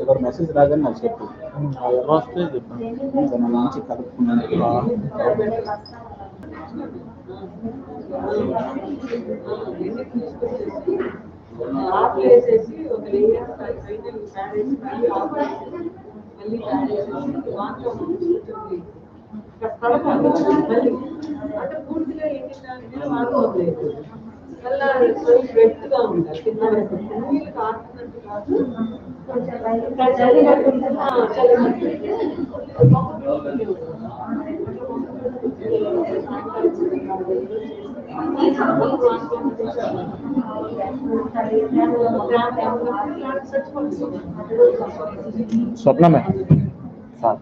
ఎవరు మెసేజ్ రాగానే నాకు చెప్పు. వస్తే చెప్పాను దాని నుంచి కలుపుకున్నాను. स्वप्न में साथ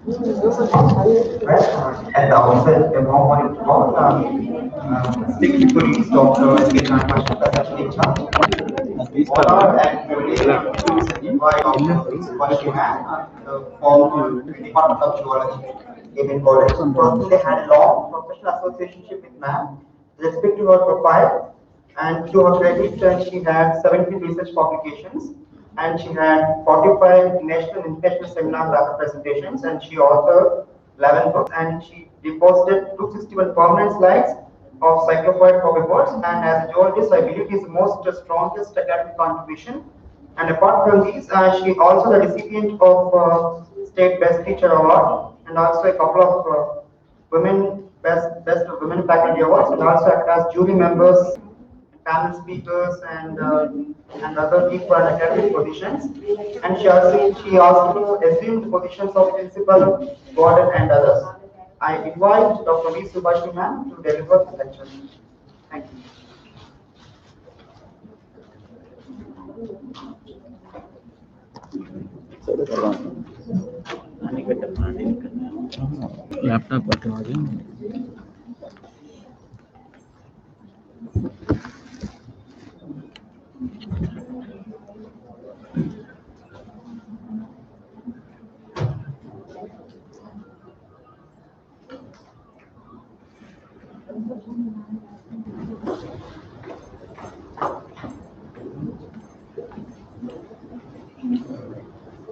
At the outset, the more sticky police doctors, Department of Geology in college. So they had a long professional associationship with ma'am, respect to her profile and to her credit, she had 70 research publications and she had 45 national and international seminar presentations and she authored 11 books and she deposited 261 permanent slides of cyclophoid copepods and as a geologist I believe is the most strongest academic contribution. And apart from these, she also the recipient of State Best Teacher Award and also a couple of women best women faculty awards and also acted as jury members, panel speakers and other equal academic positions. And she also assumed positions of principal, warden and others. I invite Dr. V. Subhashi ma'am to deliver the lecture. Thank you. Laptop hockey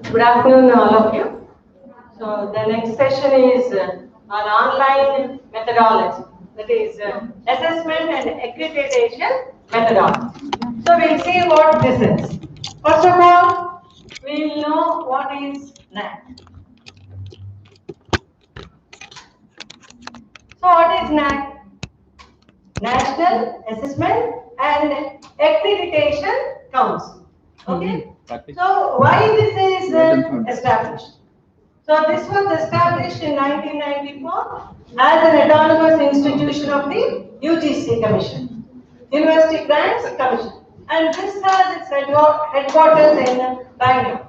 Good afternoon, all of you. So the next session is on online methodology, that is assessment and accreditation methodology. So we'll see what this is. First of all, we'll know what is NAC. So what is NAC? National Assessment and accreditation council. Okay. So why this is established? So this was established in 1994 as an autonomous institution of the UGC Commission, University Grants Commission, and this has its headquarters in Bangalore.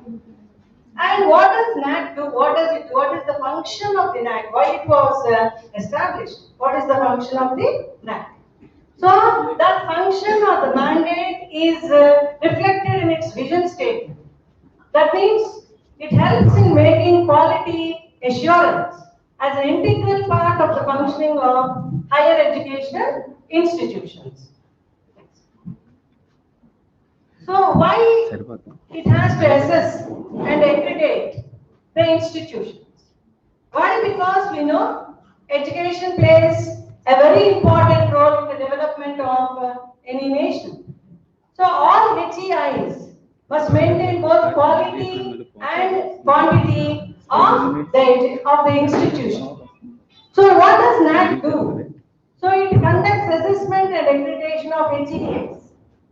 And what does Naac do? What does it do? What is the function of the Naac? Why it was established? What is the function of the Naac? So that function or the mandate is reflected in its vision statement. That means it helps in making quality assurance as an integral part of the functioning of higher educational institutions. So why it has to assess and accredit the institutions? Why? Because we know education plays a very important role in the development of any nation. So all HEIs must maintain both quality and quantity of the institution. So what does Naac do? So it conducts assessment and accreditation of HEIs.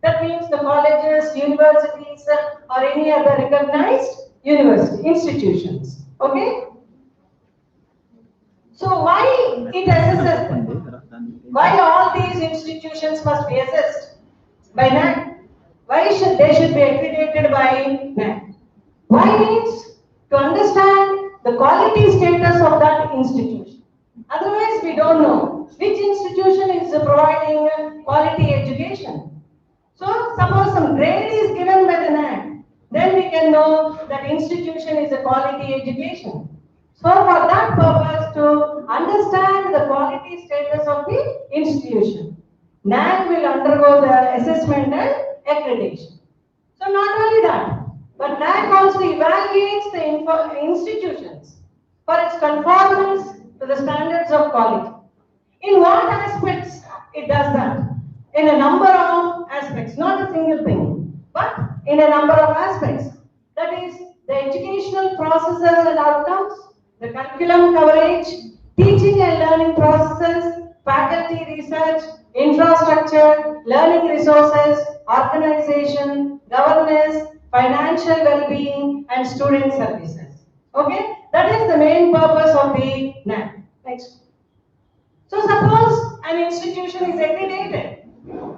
That means the colleges, universities, or any other recognized university institutions. Okay? So why it assesses them? Why all these institutions must be assessed by Naac? Why should they be accredited by Naac? Why means to understand the quality status of that institution. Otherwise, we don't know which institution is providing quality education. So, suppose some grade is given by the Naac, then we can know that institution is a quality education. So, for that purpose, to understand the quality status of the institution, Naac will undergo the assessment and accreditation. So, not only that, but Naac also evaluates the institutions for its conformance to the standards of quality. In what aspects it does that? In a number of aspects, not a single thing, but in a number of aspects. That is, the educational processes and outcomes, the curriculum coverage, teaching and learning processes, faculty research, infrastructure, learning resources, organization, governance, financial well-being, and student services. Okay, that is the main purpose of the Naac. Next. So suppose an institution is accredited.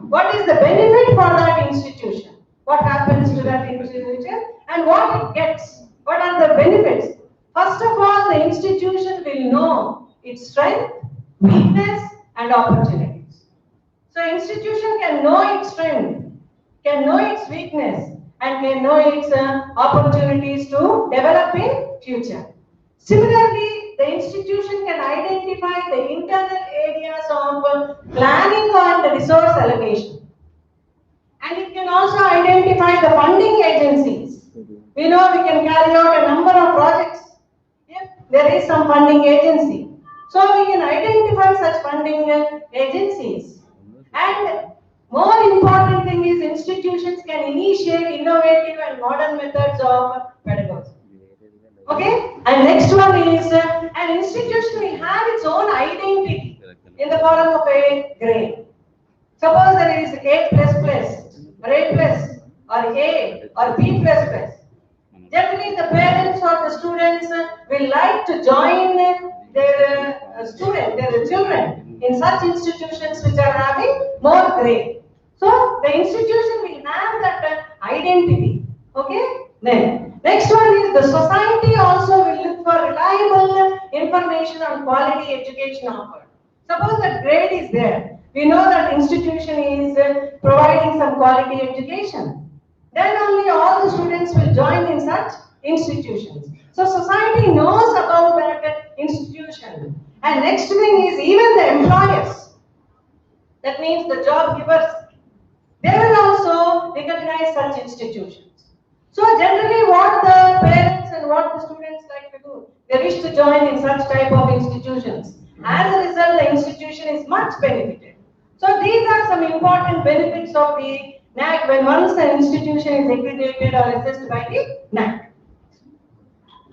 What is the benefit for that institution? What happens to that institution and what it gets? What are the benefits? First of all, the institution will know its strength, weakness, and opportunities. So institution can know its strength, can know its weakness, and can know its opportunities to develop in future. Similarly, the institution can identify the internal areas of planning and resource allocation. And it can also identify the funding agencies. We know we can carry out a number of projects if there is some funding agency. So we can identify such funding agencies. And more important thing is institutions can initiate innovative and modern methods of pedagogy. Okay? And next one is an institution will have its own identity in the form of a grade. Suppose there is A++, or A+, or A, or B++. Generally, the parents or the students will like to join their children in such institutions which are having more grade. So, the institution will have that identity. Okay? Then, next one is the society also will look for reliable information on quality education offered. Suppose that grade is there. We know that institution is providing some quality education. Then only all the students will join in such institutions. So society knows about that institution. And next thing is even the employers. That means the job givers. They will also recognize such institutions. So generally what the parents and what the students like to do, they wish to join in such type of institutions. As a result, the institution is much benefited. So these are some important benefits of the Naac when once an institution is accredited or assessed by the Naac.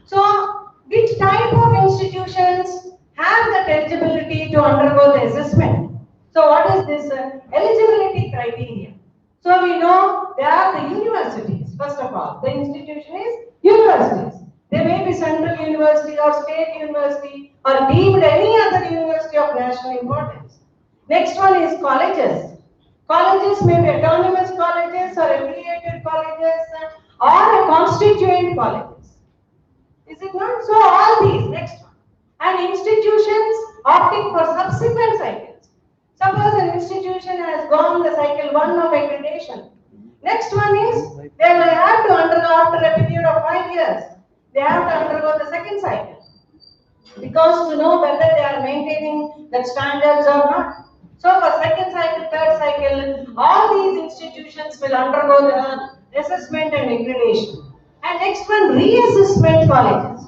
So which type of institutions have that eligibility to undergo the assessment? So what is this eligibility criteria? So we know they are the universities. First of all, the institution is universities. They may be central university or state university or deemed any other university of national importance. Next one is colleges. Colleges may be autonomous colleges or affiliated colleges or constituent colleges. Is it not? So all these, next one. And institutions opting for subsequent cycles. Suppose an institution has gone the cycle 1 of accreditation. Next one is, they will have to undergo after a period of 5 years. They have to undergo the second cycle. Because to know whether they are maintaining the standards or not. So for second cycle, third cycle, all these institutions will undergo the assessment and accreditation. And next one, reassessment colleges.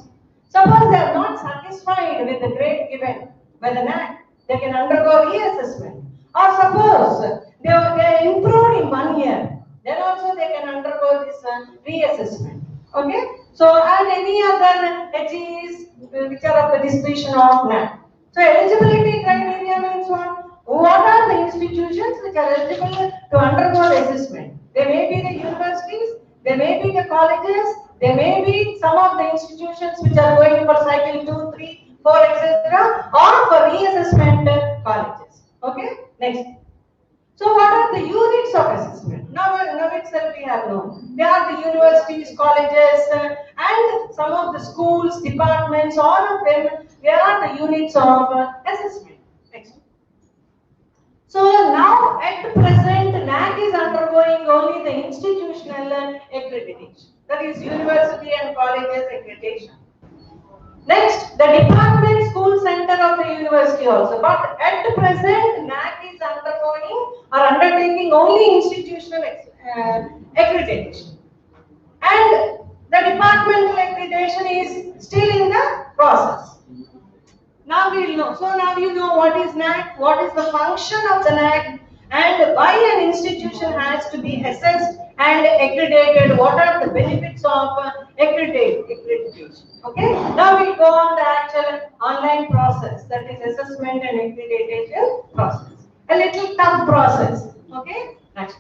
Suppose they are not satisfied with the grade given by the Naac, they can undergo reassessment. Or suppose they improved in 1 year, then also they can undergo this reassessment. Okay? So and any other HEs which are of the disposition of Naac. So eligibility criteria means what? What are the institutions which are eligible to undergo the assessment? They may be the universities, they may be the colleges, they may be some of the institutions which are going for cycle 2, 3, 4, etc. or for reassessment colleges. Okay? Next. So what are the units of assessment? Now itself we have known. They are the universities, colleges, and some of the schools, departments, all of them, they are the units of assessment. Next. So now at present, Naac is undergoing only the institutional accreditation. That is university and colleges accreditation. Next, the department, school center of the university also. But at present, Naac is undergoing or undertaking only institutional accreditation. And the departmental accreditation is still in the process. Now we will know. So now you know what is Naac, what is the function of the Naac, and why an institution has to be assessed and accredited. What are the benefits of accreditation? Okay. Now we go on the actual online process, that is assessment and accreditation process. A little tough process. Okay. Next.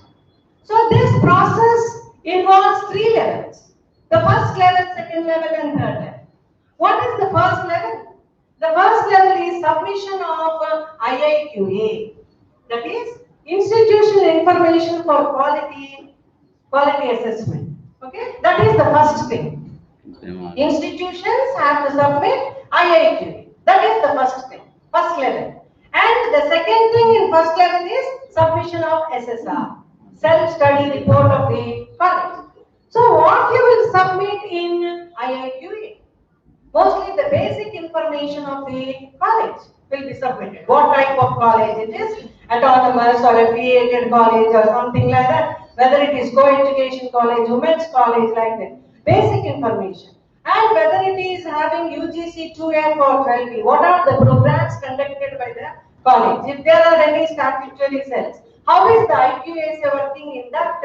So this process involves 3 levels: the first level, second level, and third level. What is the first level? The first level is submission of IIQA, that is institutional information for quality assessment. Okay, that is the first thing. Institutions have to submit IIQA. That is the first thing, first level. And the second thing in first level is submission of SSR, self-study report of the college. So what you will submit in IIQA? Mostly the basic information of the college will be submitted. What type of college it is, autonomous or affiliated college or something like that. Whether it is co-education college, women's college, like that. Basic information. And whether it is having UGC 2F or 12B. What are the programs conducted by the college? If there are any statutory cells. How is the IQASA working in that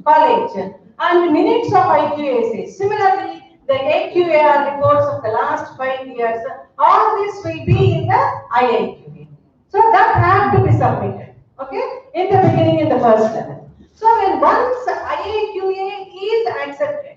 college? And minutes of IQASA. Similarly, the AQAR reports of the last 5 years, all this will be in the IIQA. So that have to be submitted, okay, in the beginning, in the first level. So when once IIQA is accepted,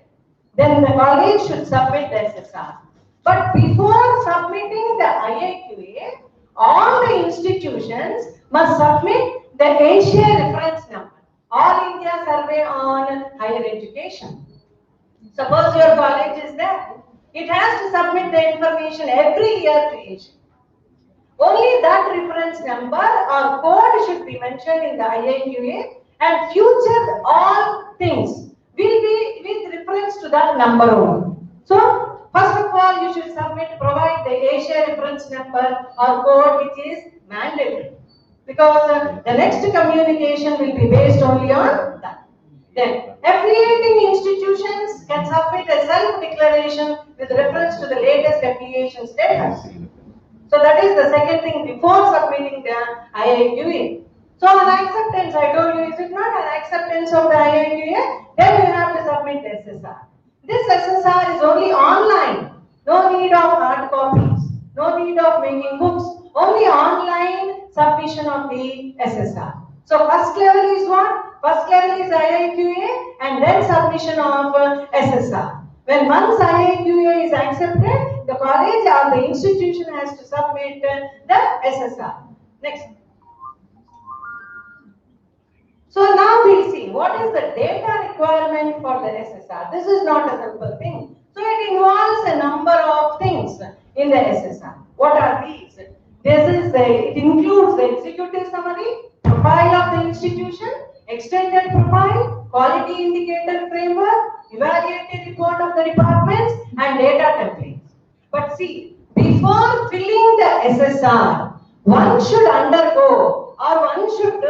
then the college should submit the SSR. But before submitting the IIQA, all the institutions must submit the Asia reference number, All India Survey on Higher Education. Suppose your college is there, it has to submit the information every year to Asia. Only that reference number or code should be mentioned in the IIQA, and future all things will be with reference to that number only. So, first of all, you should provide the Asia reference number or code, which is mandatory, because the next communication will be based only on that. Then, affiliating institutions can submit a self-declaration with reference to the latest affiliation status. So that is the second thing before submitting the IIQA. So an acceptance, I told you, is it not an acceptance of the IIQA? Then you have to submit the SSR. This SSR is only online. No need of hard copies. No need of making books. Only online submission of the SSR. So first level is what? First level is IIQA and then submission of SSR. When once IIQA is accepted, the college or the institution has to submit the SSR. Next. So now we'll see what is the data requirement for the SSR. This is not a simple thing. So it involves a number of things in the SSR. What are these? It includes the executive summary, profile of the institution, extended profile, quality indicator framework, evaluative report of the departments, and data templates. But see, before filling the SSR, one should undergo or one should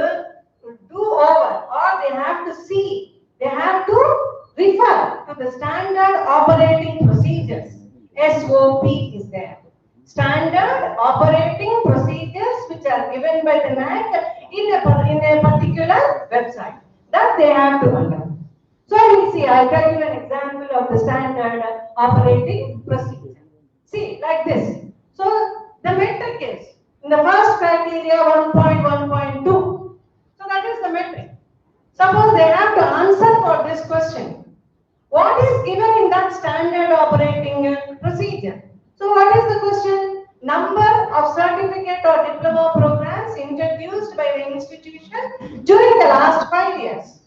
do over, or they have to see, they have to refer to the standard operating procedures. SOP is there. Standard operating procedures which are given by the Naac in a particular website that they have to undergo. So I will see, I'll tell you an example of the standard operating procedure. See, like this. So the metric is, in the first criteria 1.1.2. So that is the metric. Suppose they have to answer for this question. What is given in that standard operating procedure? So what is the question? Number of certificate or diploma programs introduced by the institution during the last 5 years.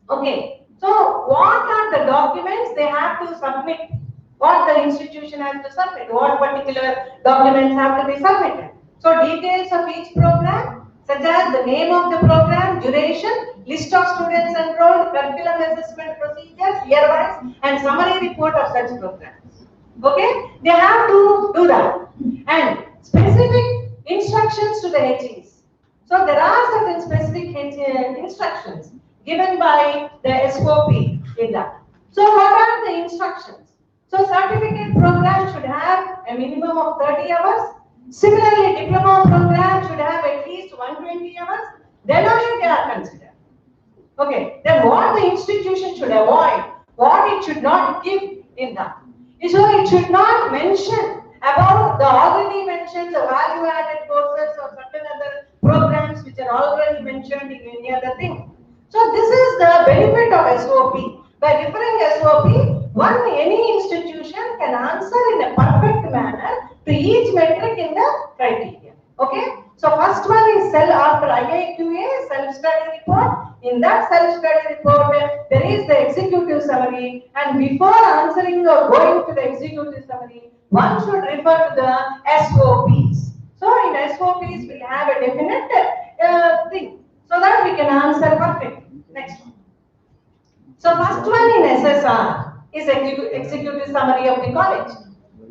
Okay. So what are the documents they have to submit? What the institution has to submit? What particular documents have to be submitted? So details of each program, such as the name of the program, duration, list of students enrolled, curriculum assessment procedures, year-wise, and summary report of such programs. Okay, they have to do that. And specific instructions to the HEs. So there are certain specific instructions given by the SOP in that. So what are the instructions? So certificate program should have a minimum of 30 hours. Similarly, diploma program should have at least 120 hours. Then only they are considered. Okay, then what the institution should avoid, what it should not give in that. So it should not mention about the already mentioned value-added courses or certain other programs which are already mentioned in any other thing. So this is the benefit of SOP. By referring SOP, any institution can answer in a perfect manner to each metric in the criteria. Okay? So first one is after IIQA, self-study report. In that self-study report, there is the executive summary, and before answering or going to the executive summary, one should refer to the SOPs. So in SOPs, we have a definite thing, so that we can answer perfectly. Next one. So first one in SSR is executive summary of the college.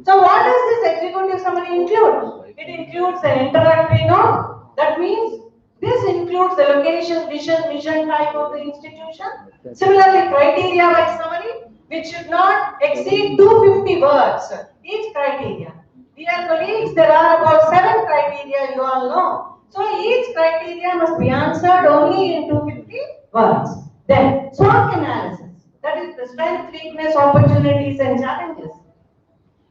So what does this executive summary include? It includes an introductory note. That means this includes the location, vision, mission type of the institution. Similarly, criteria by summary, which should not exceed 250 words, each criteria. Dear colleagues, there are about 7 criteria, you all know. So each criteria must be answered only in 250 words. Then, SWOT analysis, that is the strength, weakness, opportunities and challenges.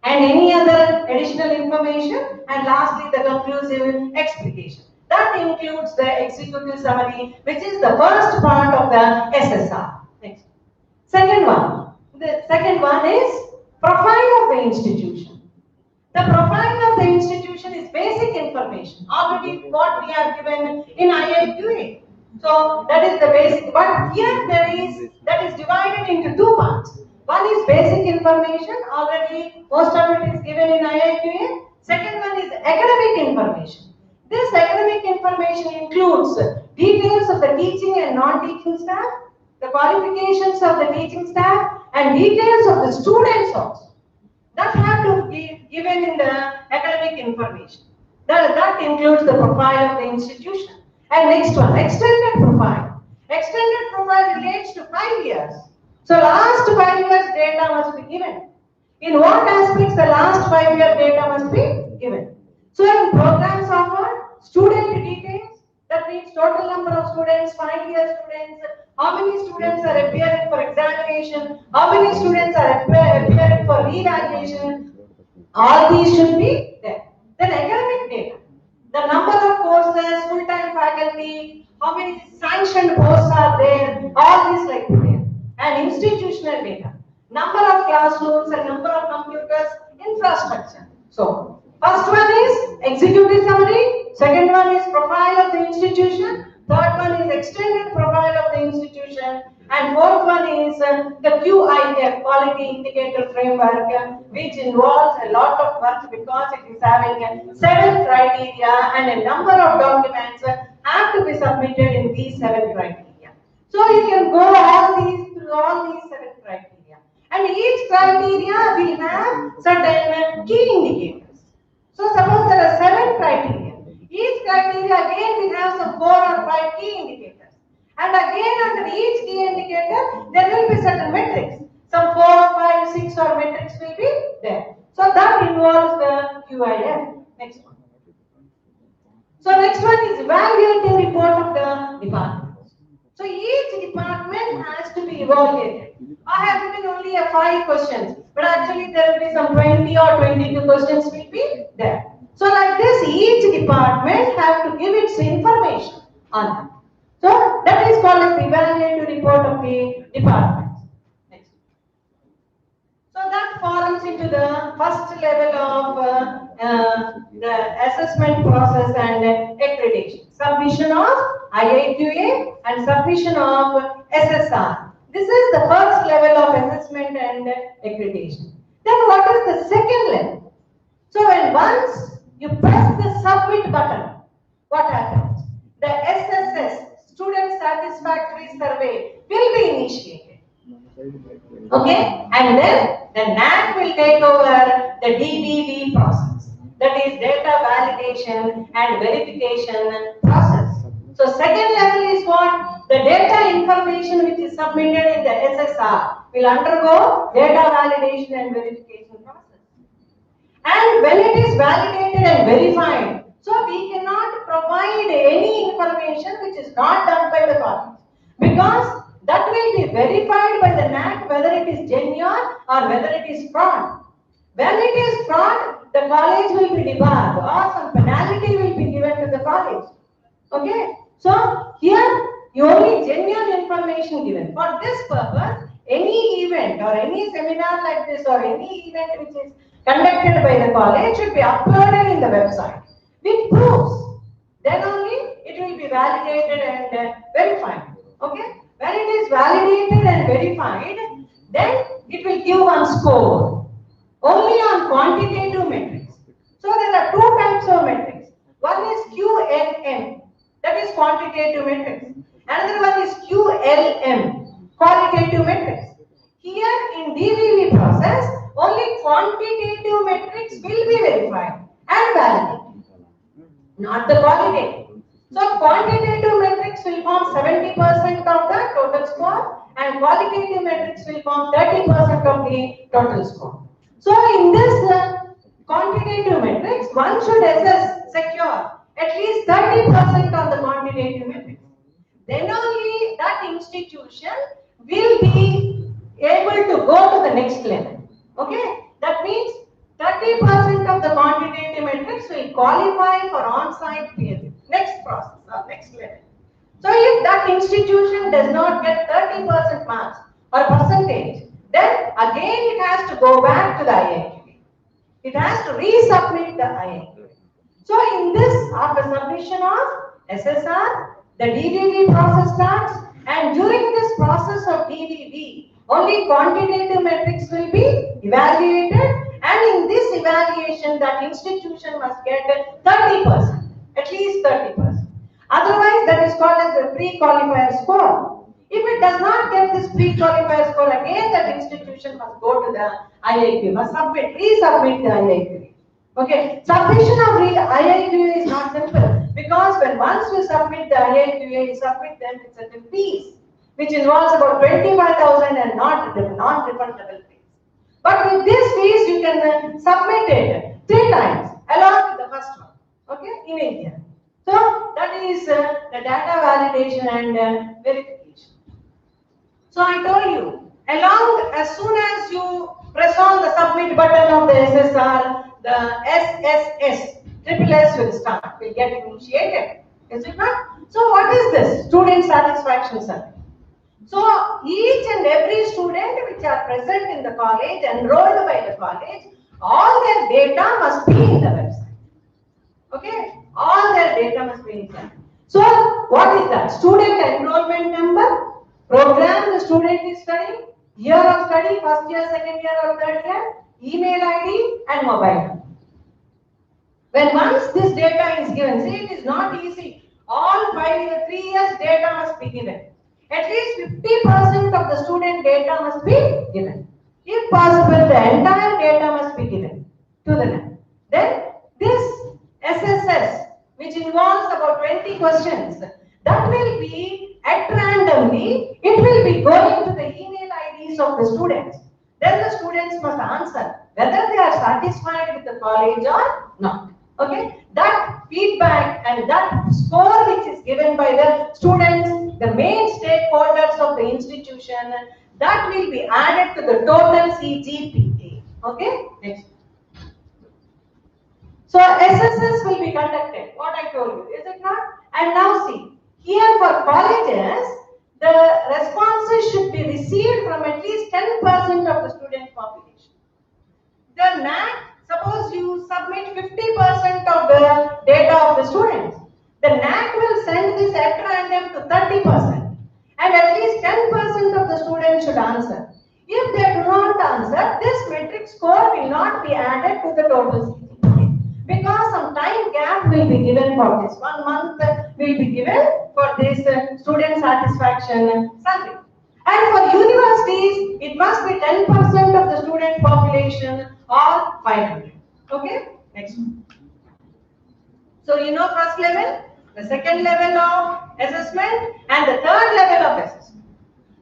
And any other additional information, and lastly the conclusive explication. That includes the executive summary, which is the first part of the SSR. Next. Second one. The second one is profile of the institution. The profile of the institution is basic information. Already what we are given in IIQA. So that is the basic. But here that is divided into 2 parts. One is basic information. Already most of it is given in IIQA. Second one is academic information. This academic information includes details of the teaching and non-teaching staff, the qualifications of the teaching staff, and details of the students also. That have to be given in the academic information. That includes the profile of the institution. And next one, extended profile. Extended profile relates to 5 years. So last 5 years data must be given. In what aspects the last 5 year data must be given? So in programs offered, student details, that means total number of students, 5-year students, how many students are appearing for examination, how many students are appearing for reevaluation, all these should be there. Then academic data, the number of courses, full-time faculty, how many sanctioned posts are there, all this like there. And institutional data, number of classrooms and number of computers, infrastructure. So, first one is executive summary, second one is profile of the institution, third one is extended profile of the institution, and fourth one is the QIF, quality indicator framework, which involves a lot of work because it is having 7 criteria and a number of documents have to be submitted in these 7 criteria. So you can go through all these 7 criteria, and each criteria will have certain key indicators. So suppose there are 7 criteria. Each criteria again will have some 4 or 5 key indicators. And again under each key indicator, there will be certain metrics. Some 4, 5, 6 or metrics will be there. So that involves the QIF. Next one. So next one is evaluating report of the department. So each department has to be evaluated. I have given only 5 questions, but actually there will be some 20 or 22 questions will be there. So like this, each department have to give its information on that. So that is called as the evaluative report of the department. Next. So that falls into the first level of the assessment process and accreditation. Submission of IIQA and submission of SSR. This is the first level of assessment and accreditation. Then what is the second level? So when once you press the submit button, what happens? The SSS, Student Satisfactory Survey, will be initiated. Okay? And then the Naac will take over the DVV process. That is data validation and verification process. So second level is what? The data information which is submitted in the SSR will undergo data validation and verification process. And when it is validated and verified, so we cannot provide any information which is not done by the college, because that will be verified by the Naac whether it is genuine or whether it is fraud. When it is fraud, the college will be debarred or some penalty will be given to the college. Okay? So here only genuine information given. For this purpose, any event or any seminar like this or any event which is conducted by the college should be uploaded in the website with proofs. Then only it will be validated and verified. Okay? When it is validated and verified, then it will give one score only on quantitative metrics. So there are 2 types of metrics. One is QNM, that is quantitative metrics. Another one is QLM, qualitative metrics. Here in DVV process, only quantitative metrics will be verified and validated, not the qualitative. So quantitative metrics will form 70% of the total score and qualitative metrics will form 30% of the total score. So in this quantitative metrics, one should secure at least 30% of the quantitative metrics. Then only that institution will be able to go to the next level. Okay? That means 30% of the quantitative metrics will qualify for on-site peer. Next process or next level. So if that institution does not get 30% marks or percentage, then again it has to go back to the IIQA. It has to resubmit the IIQA. So in this, after submission of SSR, the DVV process starts, and during this process of DVV, only quantitative metrics will be evaluated, and in this evaluation, that institution must get 30%, at least 30%. Otherwise, that is called as the pre-qualifier score. If it does not get this pre-qualifier score, again that institution must go to the IIQA, must resubmit the IIQA. Okay, submission of IIQA is not simple, because when once you submit the IIQA, you submit them with certain fees, which involves about 25,000 and non-refundable fees. But with this fees, you can submit it 3 times along with the first one. Okay, in India. So that is the data validation and verification. So I told you, as soon as you press on the submit button of the SSR, the SSS, triple S will start, will get initiated. Is it not? So what is this? Student satisfaction survey. So each and every student which are present in the college, enrolled by the college, all their data must be in the website. Okay? All their data must be inside. So what is that? Student enrollment number, program the student is studying, year of study, first year, second year or third year, email ID and mobile number. When once this data is given, see, it is not easy. All 3 years data must be given. At least 50% of the student data must be given. If possible, the entire data must be given to the NAC. Then this SSS, which involves about 20 questions, that will be at randomly, it will be going to the email IDs of the students. Then the students must answer whether they are satisfied with the college or not. Okay, that feedback and that score which is given by the students, the main stakeholders of the institution, that will be added to the total CGPA. Okay, next. So SSS will be conducted, what I told you, is it not? And now see, here for colleges, the responses should be received from at least 10% of the student population. The NAC, suppose you submit 50% of the data of the students, the NAC will send this at random to 30%, and at least 10% of the students should answer. If they do not answer, this metric score will not be added to the total CGPA, because some time gap will be given for this. 1 month will be given for this student satisfaction survey. And for universities, it must be 10% of the student population or 500. Okay, next one. So you know first level, the second level of assessment, and the third level of assessment.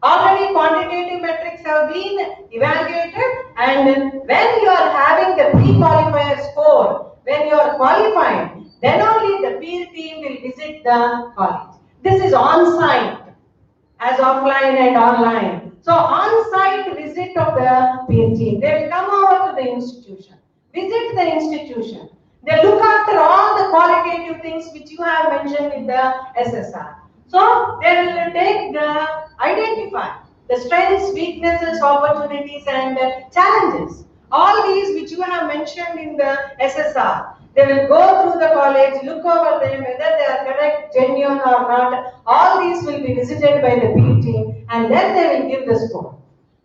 Already quantitative metrics have been evaluated, and when you are having the pre-qualifier score, when you are qualified, then only the peer team will visit the college. This is on-site, as offline and online. So on-site visit of the peer team. They will come over to the institution, visit the institution. They look after all the qualitative things which you have mentioned in the SSR. So they will take identify the strengths, weaknesses, opportunities and challenges. All these which you have mentioned in the SSR. They will go through the college, look over them, whether they are correct, genuine or not. All these will be visited by the peer team, and then they will give the score.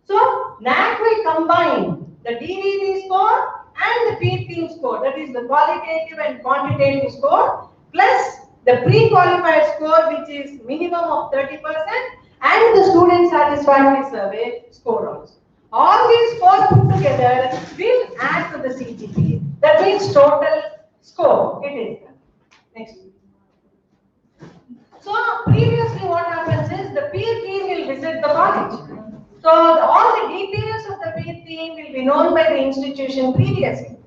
So NAC will combine the DVV score and the peer team score, that is the qualitative and quantitative score, plus the pre-qualified score, which is minimum of 30%, and the student satisfaction survey score also. All these four put together will add to the CGPA. That means total score. It is done. Next. So previously what happens is the peer team will visit the college. So all the details of the peer team will be known by the institution previously.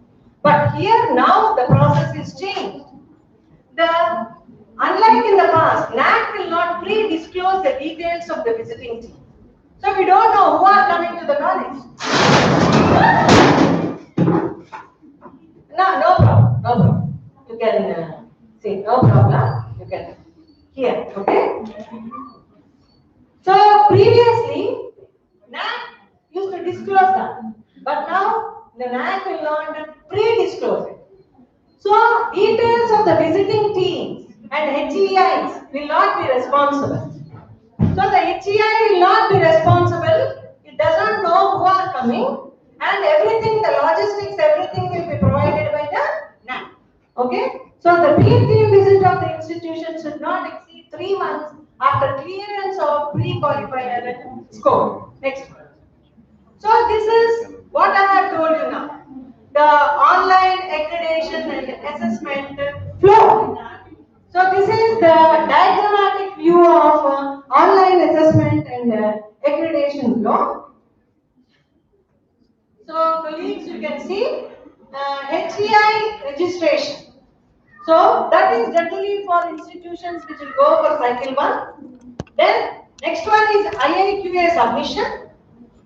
But here now the process is changed. Unlike in the past, NAC will not pre-disclose the details of the visiting team. So we don't know who are coming to the college. No problem, no problem. You can see, no problem. You can hear, okay? So previously, NAC used to disclose that, but now the NAC will not pre-disclose it. So details of the visiting teams and HEIs will not be responsible. So the HEI will not be responsible. It does not know who are coming, and everything, the logistics, everything will be provided by the NAC. Okay? So the peer team visit of the institution should not exceed 3 months after clearance of pre-qualifier score. Next one. So this is what I have told you now. The online accreditation and assessment flow. So this is the diagrammatic view of online assessment and accreditation flow. So colleagues, you can see HEI registration. So that is generally for institutions which will go for cycle 1. Then next one is IIQA submission,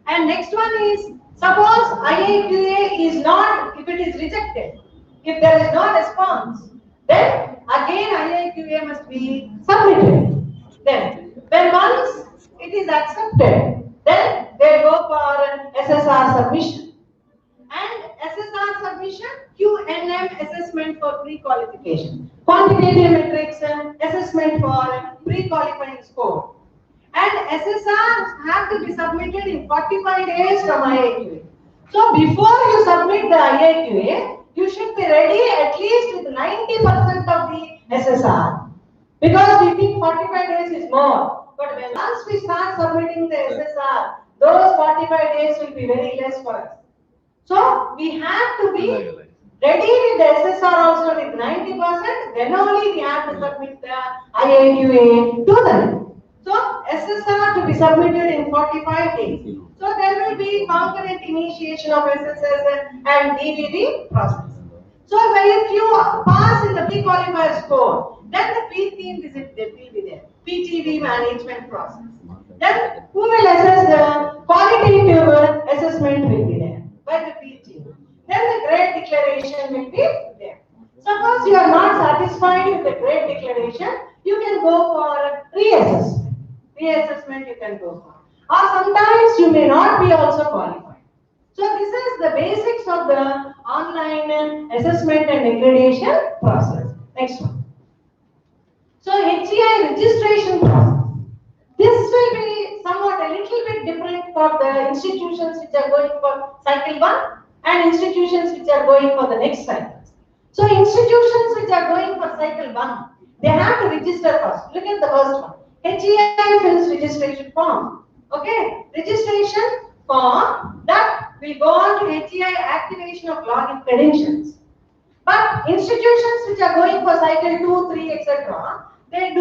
and next one is suppose IIQA is not, if it is rejected, if there is no response, Then again IIQA must be submitted. Then when once it is accepted, then they go for SSR submission. And SSR submission, QNM assessment for pre-qualification. Quantitative metrics assessment for pre-qualifying score. And SSR have to be submitted in 45 days from IIQA. So before you submit the IIQA, you should be ready at least with 90% of the SSR. Because we think 45 days is more. But when once we start submitting the SSR, those 45 days will be very less for us. So we have to be ready with the SSR also with 90%, then only we have to submit the IIQA to them. So SSR to be submitted in 45 days. So there will be concurrent initiation of SSS and DVD process. So if you pass in the pre-qualifier score, then the P-team visit will be there. PTV management process. Then who will assess the qualitative assessment will be there by the P-team. Then the grade declaration will be there. Suppose you are not satisfied with the grade declaration, you can go for reassessment. Reassessment you can go for. Or sometimes you may not be also qualified. So this is the basics of the online assessment and accreditation process. Next one. So HEI registration process. This will be somewhat a little bit different for the institutions which are going for cycle 1 and institutions which are going for the next cycle. So institutions which are going for cycle 1, they have to register first. Look at the first one. HEI fills registration form. Okay, registration form that will go on to HEI activation of login credentials. But institutions which are going for cycle 2, 3, etc., they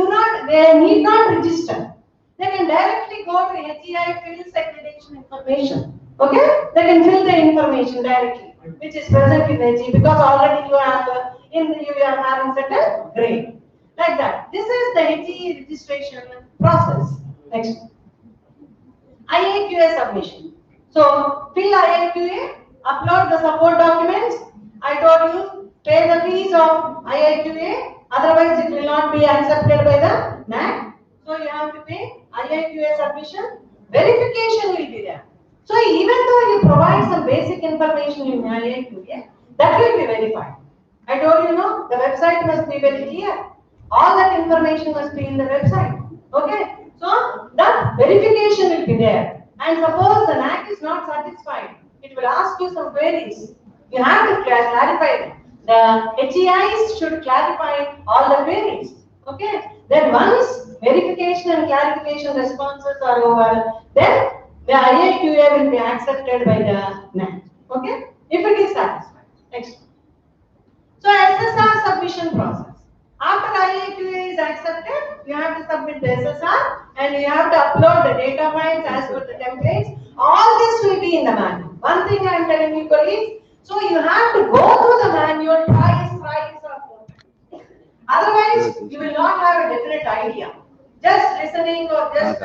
need not register. They can directly go to HEI fills accreditation information. Okay, they can fill the information directly, which is present in HEI because already you are having certain grade. Like that. This is the HEI registration process. Next. IIQA submission. So fill IIQA, upload the support documents. I told you, pay the fees of IIQA, otherwise it will not be accepted by the Naac. So you have to pay IIQA submission. Verification will be there. So even though you provide some basic information in IIQA, that will be verified. I told you, no, the website must be very clear. All that information must be in the website. Okay? So the verification will be there. And suppose the Naac is not satisfied, it will ask you some queries. You have to clarify them. The HEIs should clarify all the queries. Okay? Then once verification and clarification responses are over, then the IIQA will be accepted by the Naac. Okay? If it is satisfied. Next. So SSR submission process. After IIQA is accepted, you have to submit the SSR and you have to upload the data files as per the templates. All this will be in the manual. One thing I am telling you, colleagues, so you have to go through the manual twice or 4 times. Otherwise, you will not have a definite idea. Just listening or just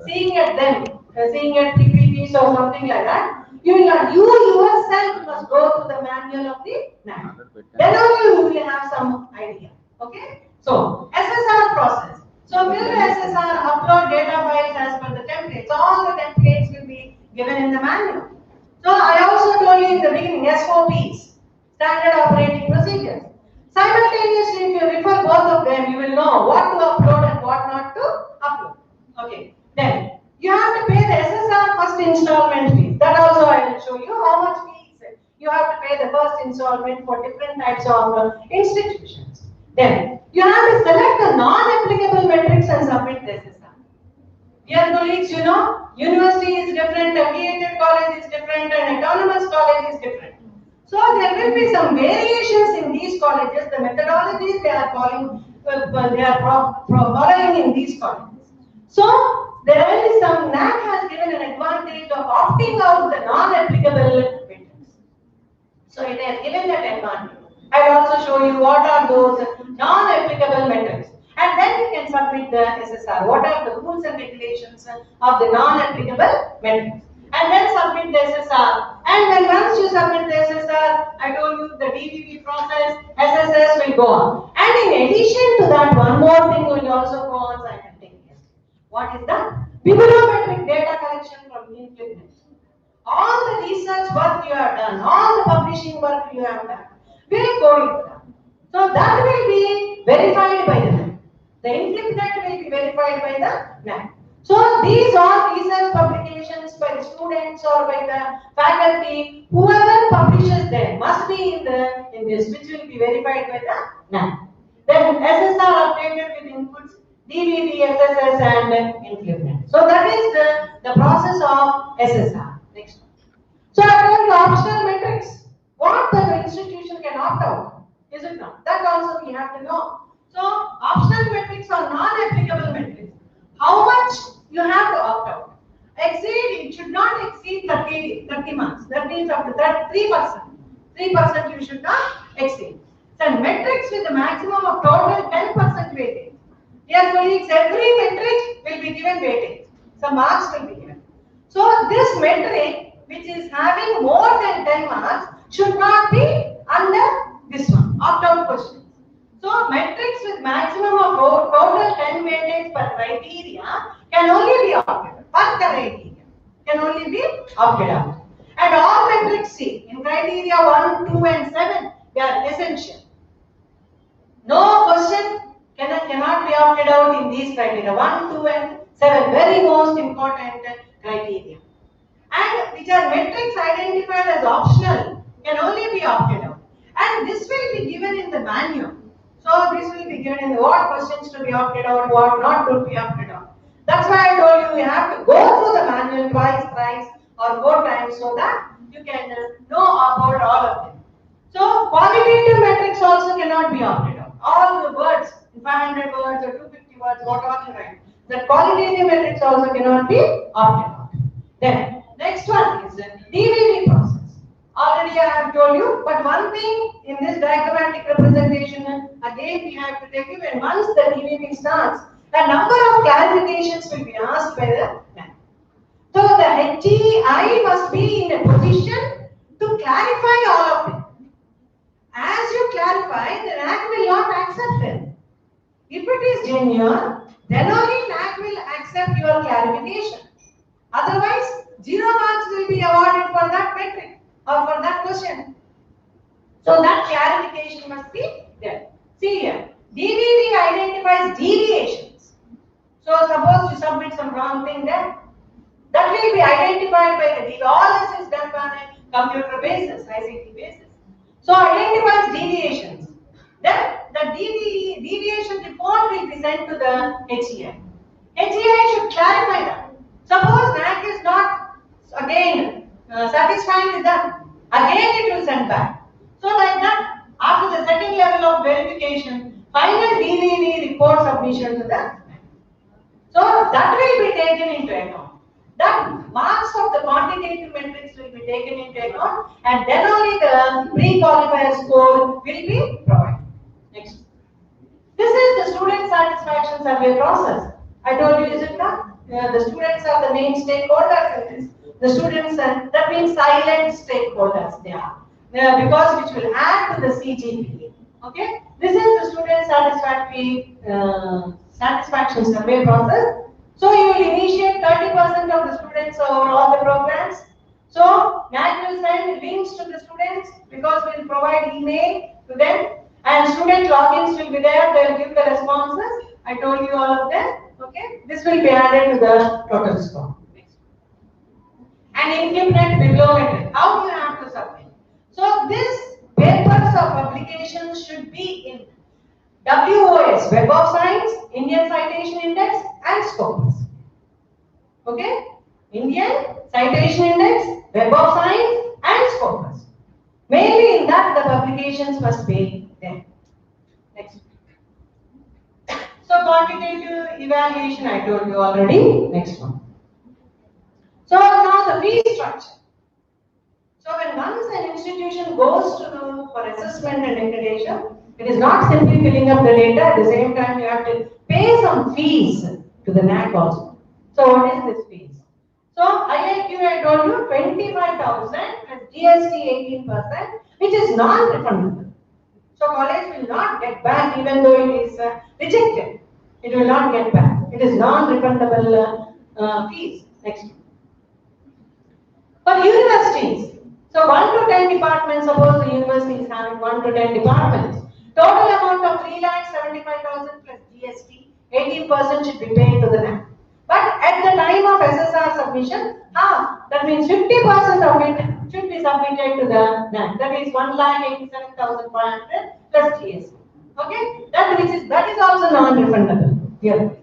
seeing at them, seeing at PPTs or something like that, you yourself must go through the manual of the Naac. Then only you will have some idea. Okay? So, SSR process. So, fill the SSR, upload data files as per the templates. All the templates will be given in the manual. So, I also told you in the beginning, SOPs, standard operating procedures. Simultaneously, if you refer both of them, you will know what to upload and what not to upload. Okay. Then, you have to pay the SSR first installment fees. That also I will show you how much fees you have to pay the first installment for different types of institutions. Then, you have to select the non-applicable metrics and submit the SSR. Dear colleagues, you know, university is different, affiliated college is different, and autonomous college is different. So, there will be some variations in these colleges, the methodologies they are following in these colleges. So, there will be some, Naac has given an advantage of opting out the non-applicable metrics. So, it has given that advantage. I will also show you what are those non-applicable metrics. And then you can submit the SSR. What are the rules and regulations of the non-applicable metrics? And then submit the SSR. And then once you submit the SSR, I told you the DVV process, SSS will go on. And in addition to that, one more thing will also go on simultaneously. What is that? Bibliometric data collection from InfluNet. All the research work you have done, all the publishing work you have done, will go into that. So that will be verified by the NAC. The InfluNet will be verified by the NAC. So these are research publications by the students or by the faculty. Whoever publishes them must be in this, which will be verified by the NAC. Then SSR updated with inputs, DVV, SSS, and InfluNet. So that is the process of SSR. Next one. So I told you optional metrics. What the institution can opt out, is it not? That also we have to know. So optional metrics are non-applicable metrics. How much you have to opt out? It should not exceed 30 marks. That means up to 3%. 3% you should not exceed. So metrics with a maximum of total 10% weightage. Dear colleagues, every metric will be given weightage. Some marks will be given. So this metric, which is having more than 10 marks, should not be under this one, opt-out questions. So metrics with maximum of total 10 weightage per criteria can only be opted out. Per criteria can only be opted out. And all metrics C in criteria 1, 2, and 7, they are essential. No question cannot be opted out in these criteria 1, 2, and 7. Very most important criteria. And which are metrics identified as optional can only be opted out. And this will be given in the manual. So this will be given in what questions to be opted out, what not to be opted out. That's why I told you have to go through the manual twice, thrice, or 4 times so that you can know about all of them. So qualitative metrics also cannot be opted out. All the words, 500 words or 250 words, whatever you write. The qualitative metrics also cannot be opted out. Then next one is the DVV process. Already I have told you, but one thing in this diagrammatic representation, again we have to take it, when once the DVV starts, a number of clarifications will be asked by the NAC. So the HEI must be in a position to clarify all of them. As you clarify, the NAC will not accept them. If it is genuine, then only NAC will accept your clarification. Otherwise, 0 marks will be awarded for that metric or for that question. So that clarification must be there. See here, DVV identifies deviations. So suppose you submit some wrong thing there, that will be identified by the DVV. All this is done on a computer basis, ICT basis. So identifies deviations. Then the deviation report will be sent to the HEI. HEI should clarify that. Suppose NAC is not again satisfied with that, again it will send back. So like that, after the second level of verification, final DVV report submission to the NAC. So that will be taken into account. That marks of the quantitative metrics will be taken into account, and then only the pre-qualifier score will be provided. Next. This is the student satisfaction survey process. I told you, is it not? The students are the main stakeholders in this. The students, that means silent stakeholders they are. Because which will add to the CGPA. Okay? This is the student satisfaction survey process. So you will initiate 30% of the students over all the programs. So NAC will send links to the students because we will provide email to them, and student logins will be there. They will give the responses. I told you all of them. Okay, this will be added to the total score. And InfluNet bibliometry. How do you have to submit? So this papers or publications should be in WOS, Web of Science, Indian Citation Index, and Scopus. Okay? Indian Citation Index, Web of Science, and Scopus. Mainly in that the publications must be there. Next. So quantitative evaluation I told you already. Next one. So now the fee structure. So when once an institution goes to for assessment and accreditation, it is not simply filling up the data. At the same time, you have to pay some fees to the NAC also. So what is this fees? So IIQ I told you 25,000 plus GST 18%, which is non-refundable. So college will not get back even though it is rejected. It will not get back. It is non-refundable fees. Next. For universities, so 1 to 10 departments, suppose the university is having 1 to 10 departments. Total amount of 3,75,000 plus GST, 18% should be paid to the NAC. But at the time of SSR submission, that means 50% of it should be submitted to the NAC. That is 1,87,500 plus GST. Okay, that is also non-refundable. Here.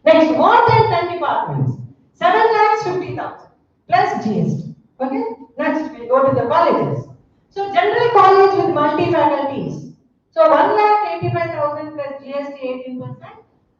Next, more than 10 departments, 7,50,000 plus GST. Okay, next we go to the colleges. So general college with multi-faculties. So 1,85,000 plus GST 18%.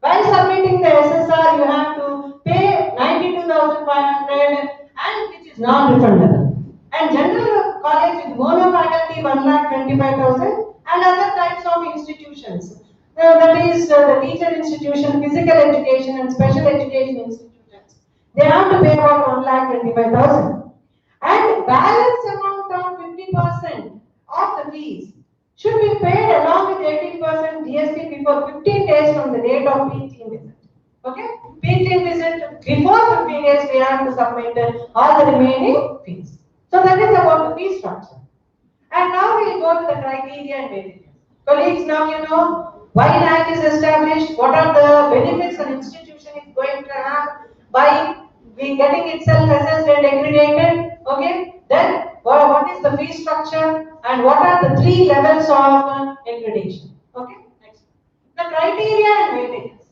While submitting the SSR, you have to pay 92,500 and which is non-refundable. And general college with mono faculty 1,25,000 and other types of institutions. That is the teacher institution, physical education and special education institutions. They have to pay about 1,25,000. And balance amount of 50% of the fees should be paid along with 18% GST before 15 days from the date of teaching visit. Okay? Teaching visit before 15 days we have to submit all the remaining fees. So that is about the fee structure. And now we will go to the criteria and weightages. Colleagues, now you know why NAC is established, what are the benefits an institution is going to have by getting itself assessed and accredited. Okay, then what is the fee structure and what are the 3 levels of accreditation. Okay, next. The criteria and weightages.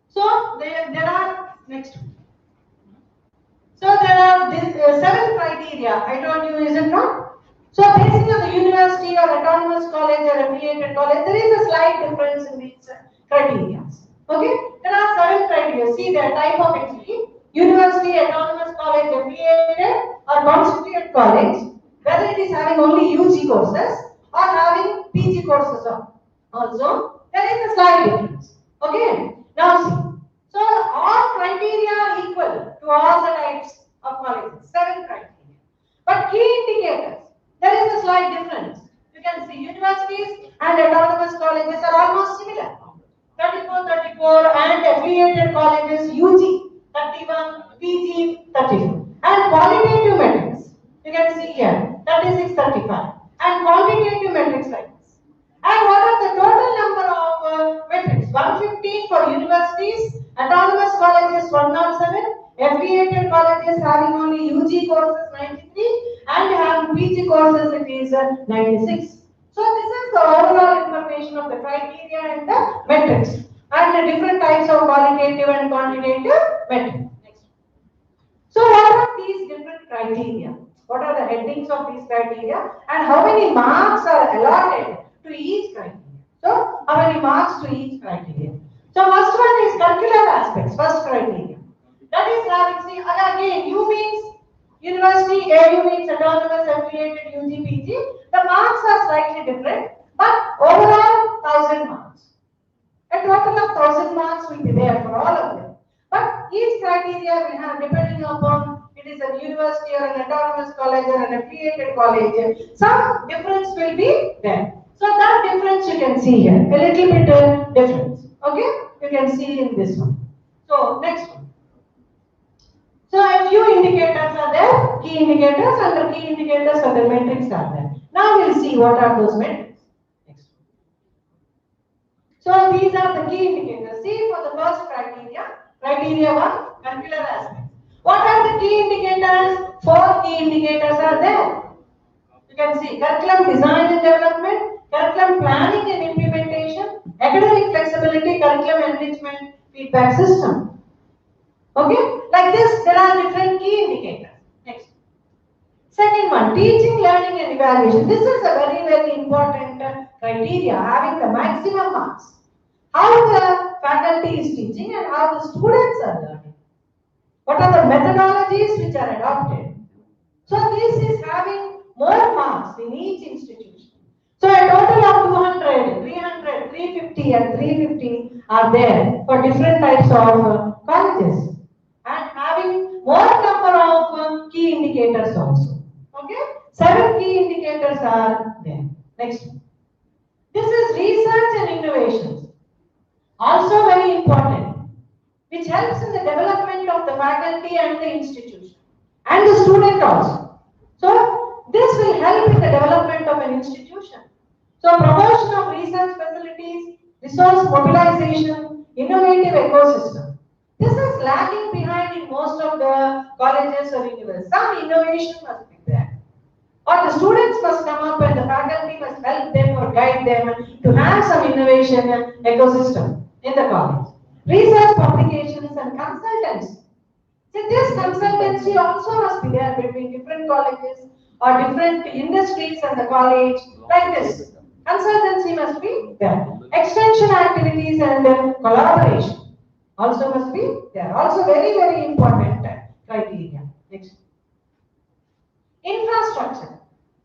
So there are next. So there are 7 criteria. I told you, is it not? So based on the university or autonomous college or affiliated college, there is a slight difference in these criteria. Okay, there are 7 criteria. See the type of entity. University, autonomous college, affiliated or constituted college, whether it is having only UG courses or having PG courses also, there is a slight difference. Okay, now see. So all criteria are equal to all the types of colleges, 7 criteria. But key indicators, there is a slight difference. You can see universities and autonomous colleges are almost similar. 34 and affiliated colleges UG 31, PG 32. And qualitative metrics, you can see here 36, 35. And quantitative metrics like this. And what are the total number of metrics? 115 for universities, autonomous colleges 107, affiliated colleges having only UG courses 93, and having PG courses it is 96. So this is the overall information of the criteria and the metrics and the different types of qualitative and quantitative metrics. Next. So what are these different criteria? What are the headings of these criteria and how many marks are allotted to each criteria? So how many marks to each criteria? So first one is curricular aspects, first criteria. That is having, see again, U means university, AU means autonomous, affiliated, UG, PG. The marks are slightly different, but overall 1,000 marks. A total of 1,000 marks will be there for all of them. But each criteria will have, depending upon it is a university or an autonomous college or an affiliated college, some difference will be there. So that difference you can see here, a little bit difference. Okay, you can see in this one. So next one. So a few indicators are there, key indicators, and the key indicators or the metrics are there. Now we'll see what are those metrics. Next. So these are the key indicators. See for the first criteria, criteria 1, curricular aspects. What are the key indicators? 4 key indicators are there. You can see curriculum design and development, curriculum planning and implementation, academic flexibility, curriculum enrichment, feedback system. Okay, like this, there are different key indicators. Next. Second one, teaching, learning, and evaluation. This is a very, very important criteria, having the maximum marks. How the faculty is teaching and how the students are learning. What are the methodologies which are adopted? So this is having more marks in each institution. So a total of 200, 300, 350 and 350 are there for different types of colleges. And having more number of key indicators also. Okay, 7 indicators are there. Next. This is research and innovations. Also very important, which helps in the development of the faculty and the institution and the student also. So this will help in the development of an institution. So promotion of research facilities, resource mobilization, innovative ecosystem. This is lagging behind in most of the colleges or universities. Some innovation must be there. Or the students must come up and the faculty must help them or guide them to have some innovation ecosystem in the college. Research publications and consultants. So this consultancy also must be there between different colleges or different industries and the college, like this. Consultancy must be there. Extension activities and collaboration also must be there. Also very, very important criteria. Next. Infrastructure.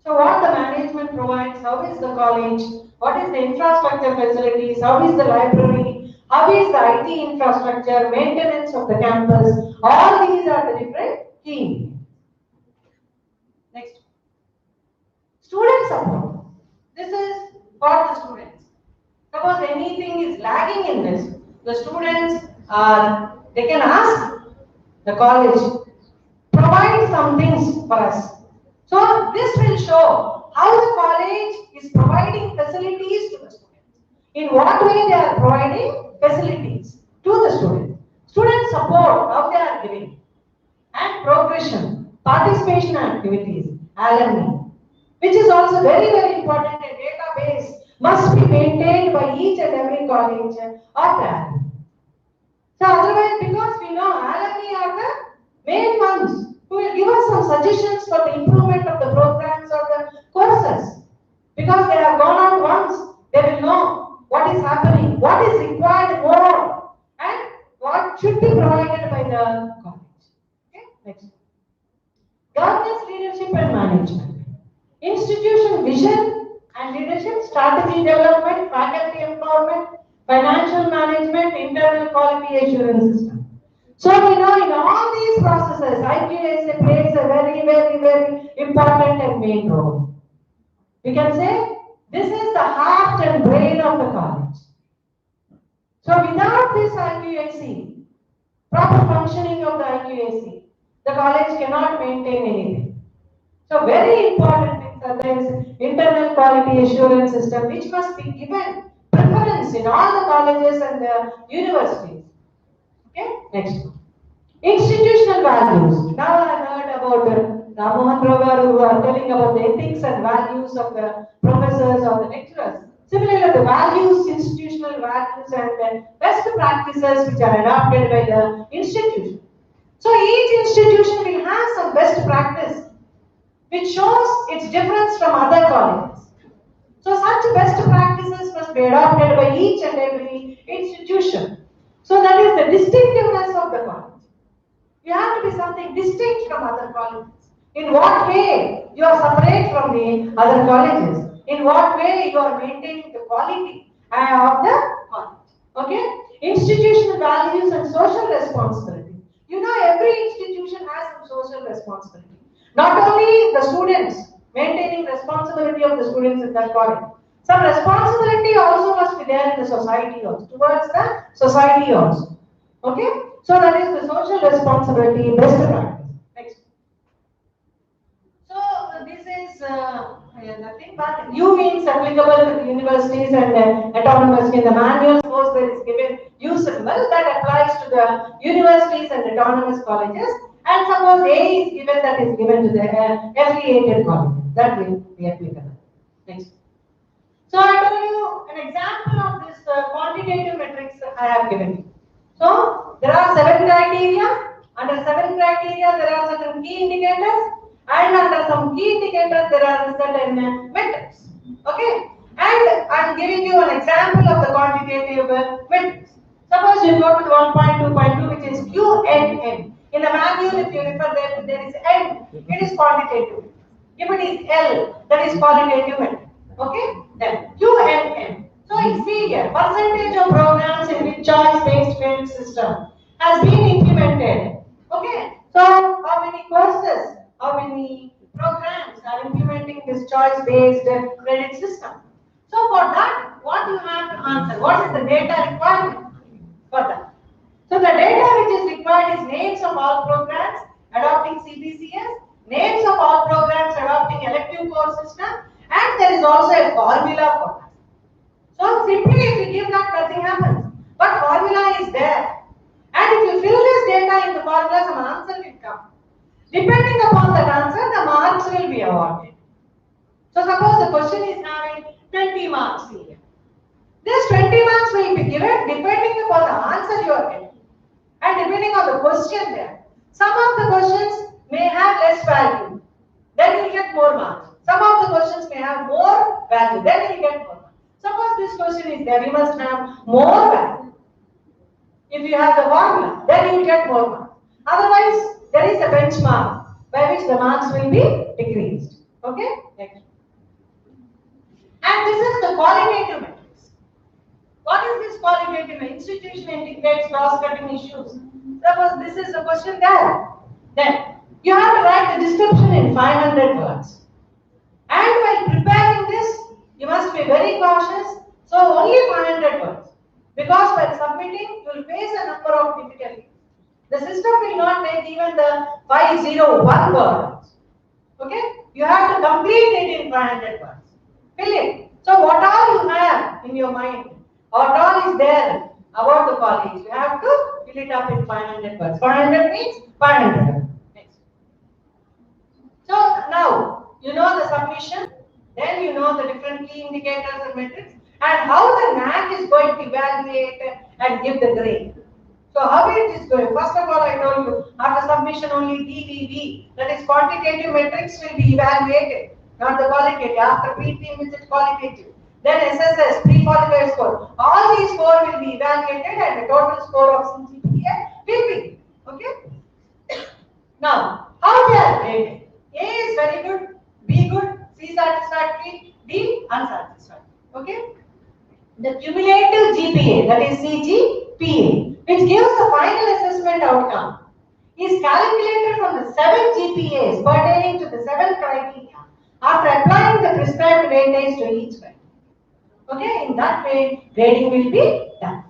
So what the management provides, how is the college, what is the infrastructure facilities, how is the library, how is the IT infrastructure, maintenance of the campus, all these are the different key ingredients. Next. Student support. This is for the students. Suppose anything is lagging in this, the students they can ask the college, provide some things for us. So this will show how the college is providing facilities to the students. In what way they are providing facilities to the students. Student support, how they are giving. And progression, participation activities, alumni, which is also very, very important. A database must be maintained by each and every college or the alumni. So otherwise, because we know alumni are the main ones who will give us some suggestions for the improvement of the programs or the courses. Because they have gone out once, they will know what is happening, what is required more, and what should be provided by the college. Okay, next. Governance, leadership and management. Institution vision and leadership, strategy development, faculty empowerment, financial management, internal quality assurance system. So we know in all these processes, IQAC plays a very, very, very important and main role. We can say this is the heart and brain of the college. So without this IQAC, proper functioning of the IQAC, the college cannot maintain anything. So very important things are there is internal quality assurance system, which must be given preference in all the colleges and the universities. Okay, next one. Institutional values. Now I heard about Ramohan Rao who are telling about the ethics and values of the professors or the lecturers. Similarly, the values, institutional values and the best practices which are adopted by the institution. So each institution will have some best practice which shows its difference from other colleges. So such best practices must be adopted by each and every institution. So that is the distinctiveness of the college. You have to be something distinct from other colleges. In what way you are separate from the other colleges? In what way you are maintaining the quality of the college? Okay? Institutional values and social responsibility. You know, every institution has some social responsibility. Not only the students, maintaining responsibility of the students in that college. Some responsibility also must be there in the society also, towards the society also. Okay? So that is the social responsibility, best practice. Next. So this is nothing but U means applicable to the universities and autonomous. In the manual course there is given U symbol that applies to the universities and autonomous colleges. And suppose A is given, that is given to the affiliated college. That will be applicable. Next. So I told you an example of this quantitative metrics I have given you. So there are 7 criteria. Under 7 criteria, there are certain key indicators, and under some key indicators, there are certain metrics. Okay, and I am giving you an example of the quantitative metrics. Suppose you go to the 1.2.2, which is QNN. In the manual, if you refer there is N, it is quantitative. If it is L, that is qualitative metric. Okay, then QNN. So you see here, percentage of programs in which choice-based merit system has been implemented. Okay, so how many courses, how many programs are implemented implementing this choice-based credit system. So for that, what you have to answer? What is the data requirement for that? So the data which is required is names of all programs adopting CBCS, names of all programs adopting elective course system, and there is also a formula for that. So simply if you give that, nothing happens. But formula is there. And if you fill this data in the formula, some answer will come. Depending upon that answer, the marks will be awarded. So suppose the question is having 20 marks here. This 20 marks will be given depending upon the answer you are getting. And depending on the question there. Some of the questions may have less value. Then you get more marks. Some of the questions may have more value. Then you get more marks. Suppose this question is there, you must have more value. If you have the formula, then you get more marks. Otherwise, there is a benchmark by which the marks will be decreased. Okay? Next. And this is the qualitative matrix. What is this qualitative matrix? Institution integrates cross-cutting issues. Suppose this is the question there. Then you have to write the description in 500 words. And while preparing this, you must be very cautious. So only 500 words. Because while submitting, you will face a number of difficulties. The system will not take even the 501 words. Okay? You have to complete it in 500 words. Fill it. So what all you have in your mind, what all is there about the college, you have to fill it up in 500 words. 500 means 500. Next. So now, you know the submission, then you know the different key indicators and metrics, and how the Naac is going to evaluate and give the grade. So how it is going? First of all, I told you, after submission only TVV, that is quantitative metrics will be evaluated, not the qualitative. After pre-team visit qualitative. Then SSS, pre-qualified score. All these four will be evaluated and the total score of CGPA will be. Okay? Now, how they are graded? A is very good, B good, C satisfactory, D unsatisfactory. Okay? The cumulative GPA, that is CGPA, which gives the final assessment outcome, is calculated from the 7 GPAs pertaining to the 7 criteria after applying the prescribed weightage to each criteria. Okay, in that way, grading will be done.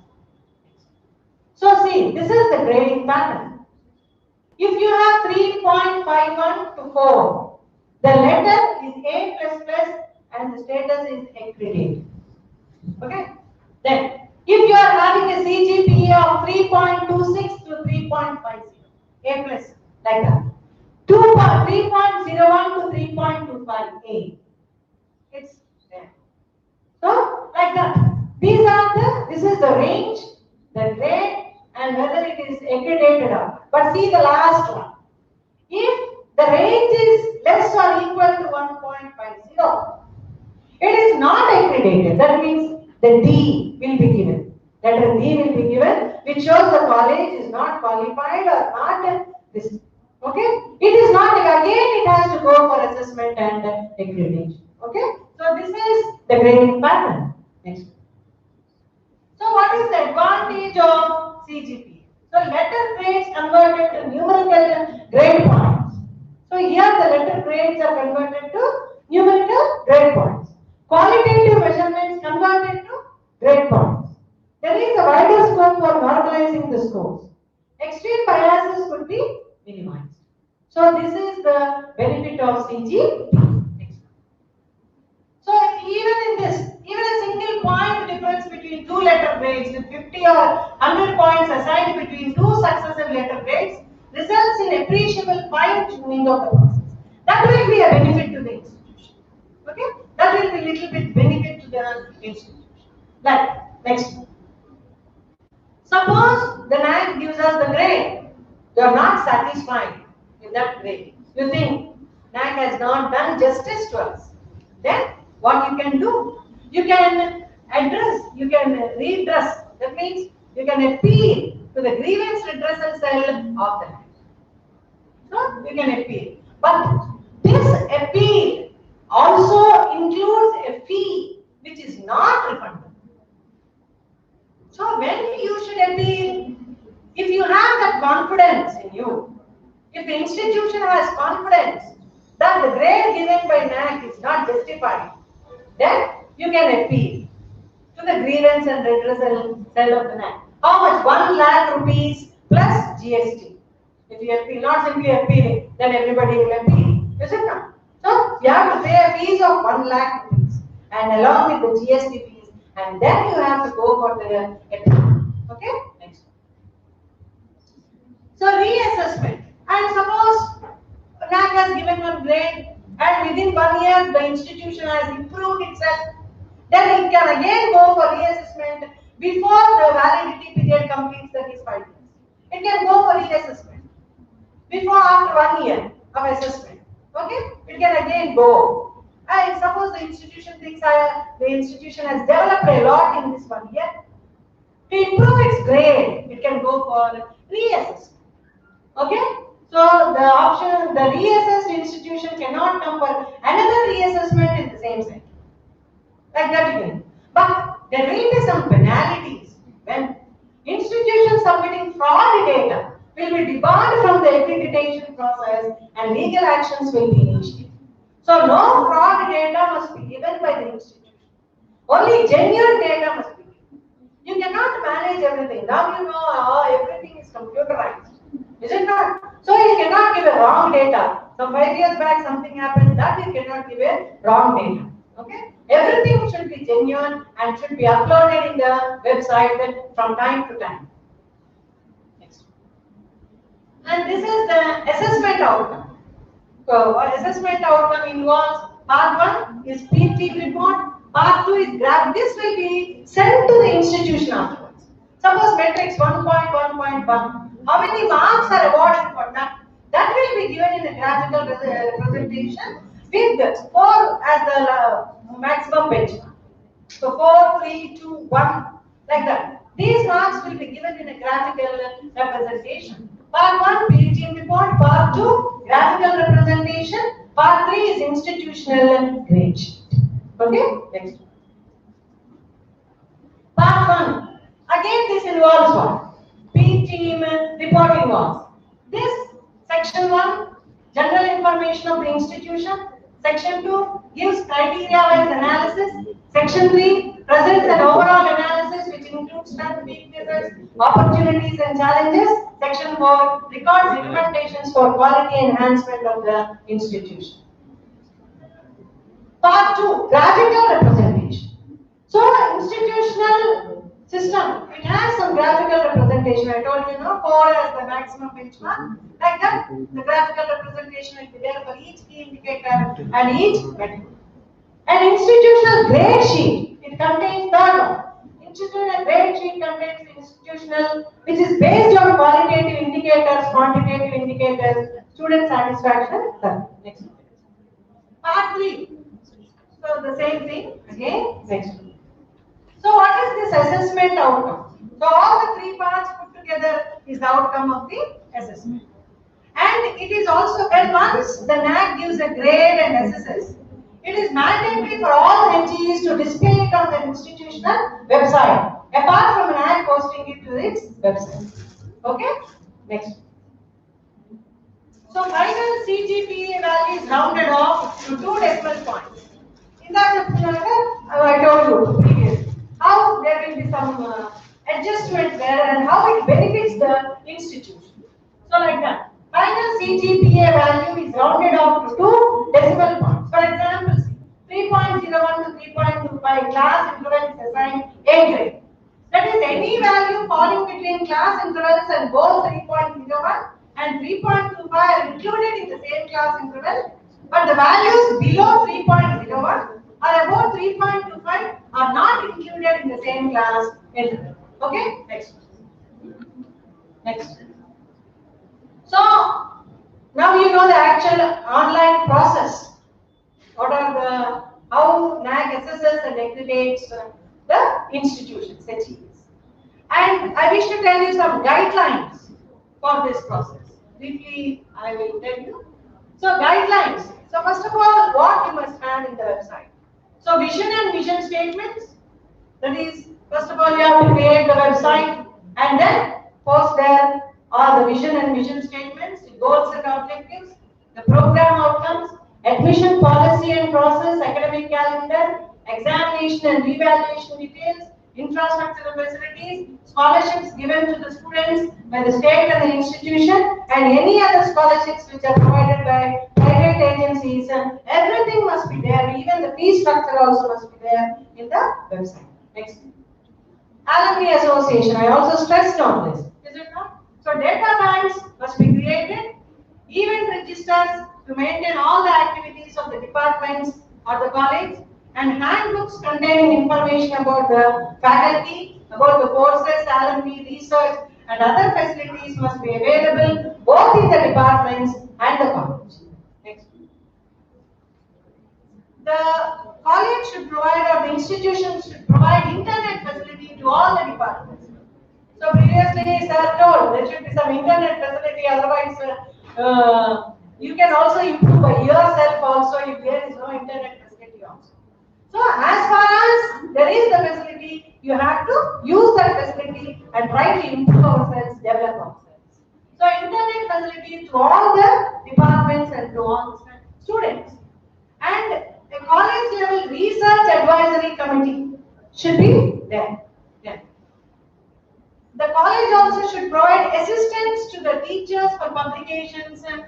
So see, this is the grading pattern. If you have 3.51 to 4, the letter is A++ and the status is accredited. Okay, then if you are having a CGPA of 3.26 to 3.50, A+, like that. 3.01 to 3.25, A. It's there. So, like that. This is the range, the grade, and whether it is accredited or not. But see the last one. If the range is less or equal to 1.50, it is not accredited. That means the D will be given. Letter D will be given, which shows the college is not qualified or not this. Okay? It is not, again it has to go for assessment and accreditation. Okay? So this is the grading pattern. Next. So what is the advantage of CGPA? So letter grades converted to numerical grade points. So here the letter grades are converted to numerical grade points. Qualitative measurements converted to grade points. There is a wider scope for normalizing the scores. Extreme biases could be minimized. So this is the benefit of CGPA. So even in this, even a single point difference between two letter grades with 50 or 100 points assigned between two successive letter grades results in appreciable fine-tuning of the process. That will be a benefit to the institution. Okay? That will be a little bit benefit to the institution. Like, next. Suppose the Naac gives us the grade. You are not satisfied with that grade. You think Naac has not done justice to us. Then what you can do? You can address, you can redress. That means you can appeal to the grievance redressal cell of the Naac. So you can appeal. But this appeal also includes a fee which is not refundable. So when you should appeal, if you have that confidence in you, if the institution has confidence that the grade given by Naac is not justified, then you can appeal to the grievance and redressal cell of the Naac. How much? 1 lakh rupees plus GST. If you appeal, not simply appealing, then everybody will appeal. Is it not? So you have to pay a fees of 1 lakh rupees and along with the GST fees, and then you have to go for the appeal. Okay? Next. So reassessment. And suppose Naac has given one grade and within 1 year the institution has improved itself, then it can again go for reassessment before the validity period completes, that is 5 years. It can go for reassessment before after 1 year of assessment. Okay? It can again go. And suppose the institution thinks the institution has developed a lot in this 1 year. To improve its grade, it can go for reassessment. Okay? So the option, the reassessed institution cannot come for another reassessment in the same center. Like that you can. But there will be some penalties when institutions submitting fraud data will be debarred from the accreditation process and legal actions will be initiated. So no fraud data must be given by the institution. Only genuine data must be given. You cannot manage everything. Now you know everything is computerized. Is it not? So you cannot give a wrong data. So 5 years back something happened, that you cannot give a wrong data. Okay? Everything should be genuine and should be uploaded in the website from time to time. Next. And this is the assessment outcome. So assessment outcome involves part 1 is PT report, part 2 is graph. This will be sent to the institution afterwards. Suppose matrix 1.1.1. How many marks are awarded for that? That will be given in a graphical representation with 4 as the maximum benchmark. So 4, 3, 2, 1, like that. These marks will be given in a graphical representation. Part 1, PE report. Part 2, graphical representation. Part 3 is institutional grade sheet. Okay? Next. Part 1. Again, this involves what? P-team reporting was. This section 1, general information of the institution. Section 2 gives criteria-wise analysis. Section 3 presents an overall analysis which includes strengths, weaknesses, opportunities and challenges. Section 4 records recommendations for quality enhancement of the institution. Part 2, graphical representation. So institutional system, it has some graphical representation. I told you, 4 as the maximum benchmark. Like that, the graphical representation will be there for each key indicator and each metric. An institutional grade sheet, it contains third one. Institutional grade sheet contains institutional, which is based on qualitative indicators, quantitative indicators, student satisfaction. Next. Part 3. So the same thing again. Next. So what is this assessment outcome? So all the 3 parts put together is the outcome of the assessment. And it is also, when once the Naac gives a grade and assesses, it is mandatory for all NGEs to display it on the institutional website, apart from Naac posting it to its website. Okay? Next. So final CGPA value is rounded off to 2 decimal points. In that I told you previously how there will be some adjustment there and how it benefits the institution. So like that. Final CGPA value is rounded off to 2 decimal points. For example, 3.01 to 3.25 class interval is assigned A grade. That is, any value falling between class intervals and both 3.01 and 3.25 are included in the same class interval, but the values below 3.01 or above 3.25 are not included in the same class interval. Okay? Next. Next. So, now you know the actual online process. What are the, how Naac assesses and accreditates the institutions, HEs. And I wish to tell you some guidelines for this process. Briefly, I will tell you. So, guidelines. So, first of all, what you must have in the website. So, vision and mission statements. That is, first of all, you have to create the website and then post there are the vision and mission statements, the goals and objectives, the program outcomes, admission policy and process, academic calendar, examination and revaluation details, infrastructural facilities, scholarships given to the students by the state and the institution, and any other scholarships which are provided by private agencies. Everything must be there. Even the fee structure also must be there in the website. Next. Alumni Association. I also stressed on this. Is it not? So data banks must be created. Event registers to maintain all the activities of the departments or the college, and handbooks containing information about the faculty, about the courses, alumni, research, and other facilities must be available both in the departments and the college. Next. The college should provide, or the institution should provide, internet facility to all the departments. So previously, sir told there should be some internet facility, otherwise you can also improve by yourself also if there is no internet facility also. So as far as there is the facility, you have to use that facility and try to improve ourselves, develop ourselves. So internet facility to all the departments and to all the students. And a college level research advisory committee should be there. The college also should provide assistance to the teachers for publications and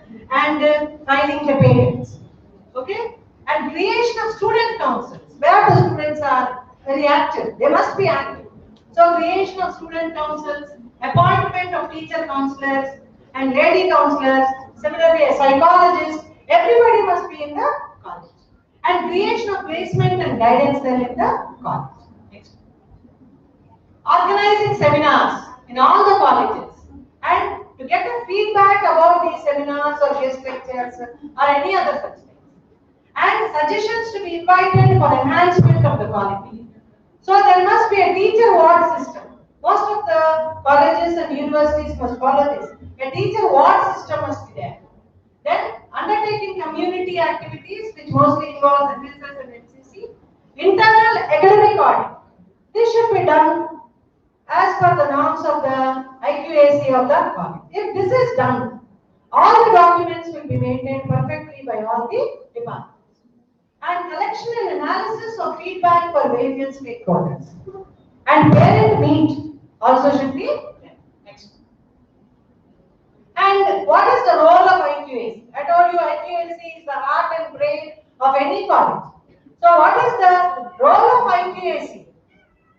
filing the payments. Okay? And creation of student councils, where the students are very active. They must be active. So creation of student councils, appointment of teacher counselors and lady counselors, similarly a psychologist, everybody must be in the college. And creation of placement and guidance cell in the college. Next. Organizing seminars in all the colleges and to get a feedback about these seminars or guest lectures or any other such things. And suggestions to be invited for enhancement of the quality. So there must be a teacher ward system. Most of the colleges and universities must follow this. A teacher ward system must be there. Then undertaking community activities which mostly involve NSS and NCC. Internal academic audit. This should be done as per the norms of the IQAC of the college. If this is done, all the documents will be maintained perfectly by all the departments. And collection and analysis of feedback for various stakeholders. And parent meet also should be there. Next. And what is the role of IQAC? I told you IQAC is the heart and brain of any college. So what is the role of IQAC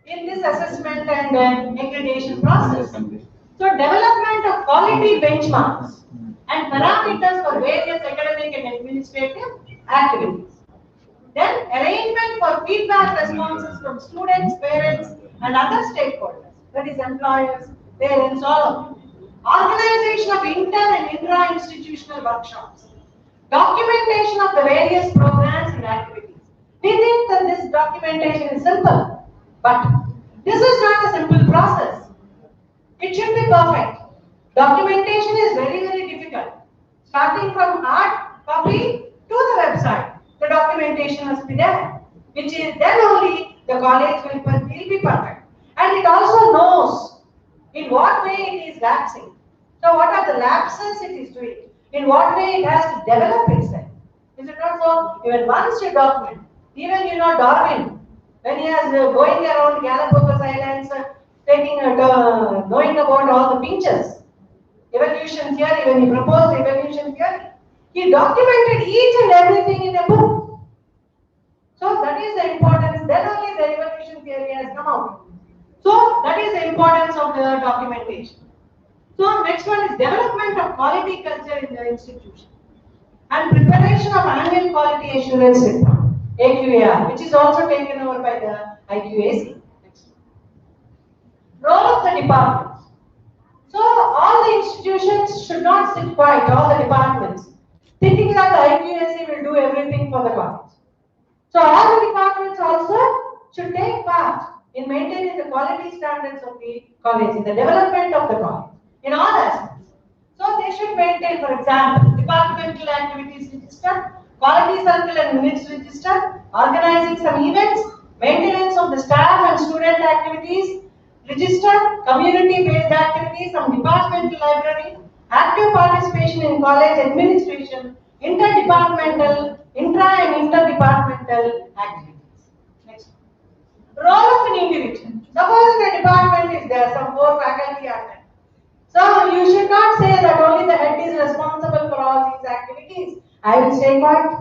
in this assessment and accreditation process? So development of quality benchmarks and parameters for various academic and administrative activities. Then arrangement for feedback responses from students, parents and other stakeholders, that is employers, parents, all of them. Organization of inter and intra-institutional workshops. Documentation of the various programs and activities. We think that this documentation is simple, but this is not a simple process. It should be perfect. Documentation is very, very difficult. Starting from hard copy to the website, the documentation must be there, which is then only the college will be perfect. And it also knows in what way it is lapsing. So what are the lapses it is doing? In what way it has to develop itself? Is it not so? Even once you document, even Darwin, when he is going around Galapagos Islands, knowing about all the pinches, evolution theory, when he proposed evolution theory, he documented each and everything in a book. So that is the importance. Then only the evolution theory has come out. So that is the importance of the documentation. So next one is development of quality culture in the institution and preparation of annual quality assurance report, AQAR, which is also taken over by the IQAC. Next. Role of the departments. So all the institutions should not sit quiet, all the departments, thinking that the IQAC will do everything for the college. So all the departments also should take part in maintaining the quality standards of the college, in the development of the college, in all aspects. So they should maintain, for example, departmental activities register, quality circle and minutes register, organizing some events, maintenance of the staff and student activities, register, community-based activities, some departmental library, active participation in college administration, interdepartmental intra and interdepartmental activities. Next. Role of an individual. Suppose in a department is there, some 4 faculty are there. So you should not say that only the head is responsible for all these activities. I will stay quiet.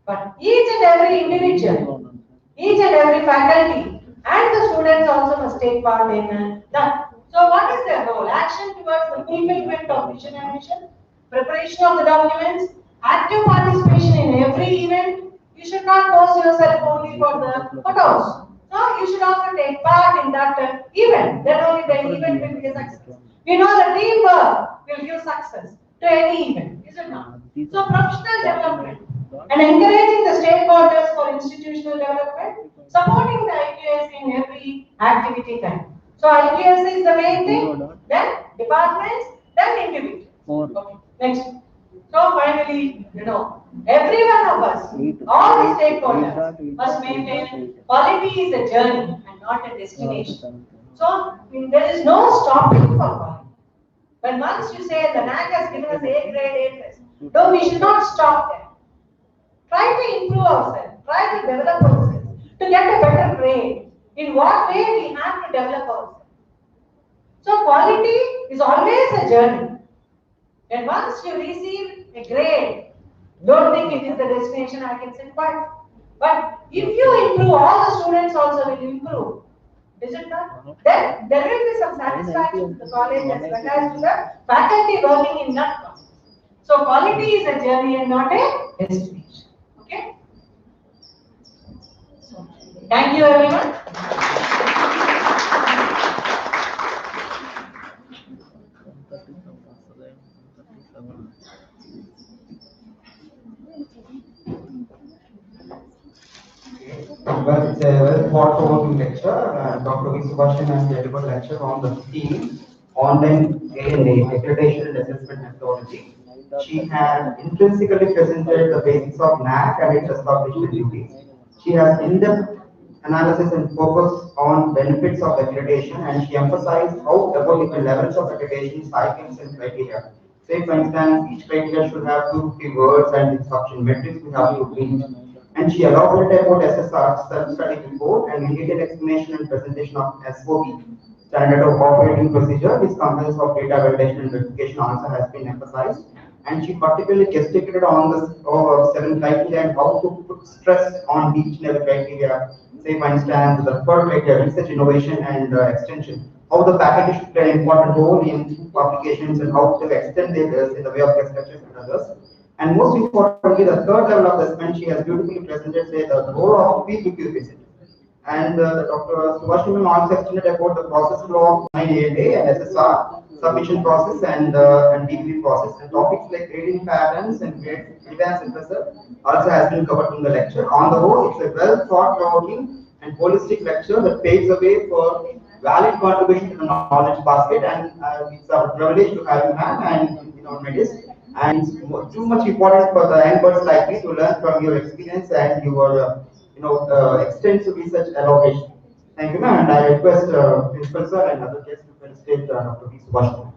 But each and every individual, each and every faculty, and the students also must take part in that. So what is their role? Action towards the fulfillment of vision and mission, preparation of the documents, active participation in every event. You should not pose yourself only for the photos. So you should also take part in that event. Then only the event will be a success. We know that teamwork will give success to any event, is it not? So professional development and encouraging the stakeholders for institutional development, supporting the IQS in every activity kind. So IQS is the main thing, then departments, then individuals. Okay. Next. So finally, every one of us, all the stakeholders must maintain quality is a journey and not a destination. So there is no stopping for quality. But once you say the Naac has given us A grade, A plus, no, we should not stop there. Try to improve ourselves, try to develop ourselves, to get a better grade. In what way we have to develop ourselves? So quality is always a journey. And once you receive a grade, don't think it is the destination, I can sit quiet. But if you improve, all the students also will improve. Is it not? Then there will be some satisfaction to the college as well as to the faculty working in that college. So quality is a journey and not a destination. Okay? Thank you everyone. Well, it's a very thought-provoking lecture. Dr. V. Subhashan has delivered a lecture on the theme online A&A, accreditation and assessment methodology. She has intrinsically presented the basics of Naac and its establishment duties. She has in-depth analysis and focus on benefits of accreditation, and she emphasized how about different levels of accreditation, cycles, and criteria. Say, for instance, each criteria should have 250 words and instruction metrics we have to meet. And she elaborated about SSR, self-study report, and in detailed explanation and presentation of SOP, standard of operating procedure, which comprises of data validation and verification also has been emphasized. And she particularly gesticulated on the 7 criteria and how to put stress on each and every criteria. Say, for instance, the third criteria, research, innovation, and extension. How the faculty should play an important role in publications and how to extend this in the way of guest lectures and others. And most importantly, the third level of assessment, she has beautifully presented, say, the role of PPQ visit. And Dr. Subhashan also extended about the process flow of 9A and SSR, submission process and debrief process. And topics like grading patterns and grievance intercept also has been covered in the lecture. On the whole, it's a well thought-provoking and holistic lecture that paves the way for valid contribution to the knowledge basket. And it's a privilege to have you, ma'am, and Medis. And it's too much important for the young birds like me to learn from your experience and your extensive research elaboration. Thank you, ma'am. And I request Principal Sir and other guests to felicitate Dr. V. Subhashan.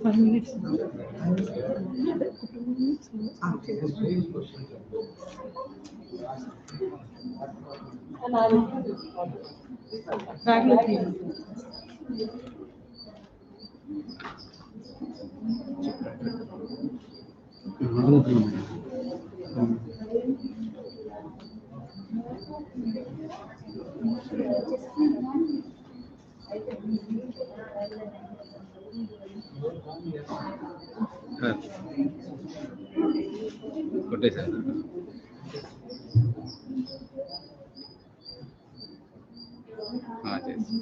1 minute. Bag లో తీయండి. కొట్టేశారు. చేసి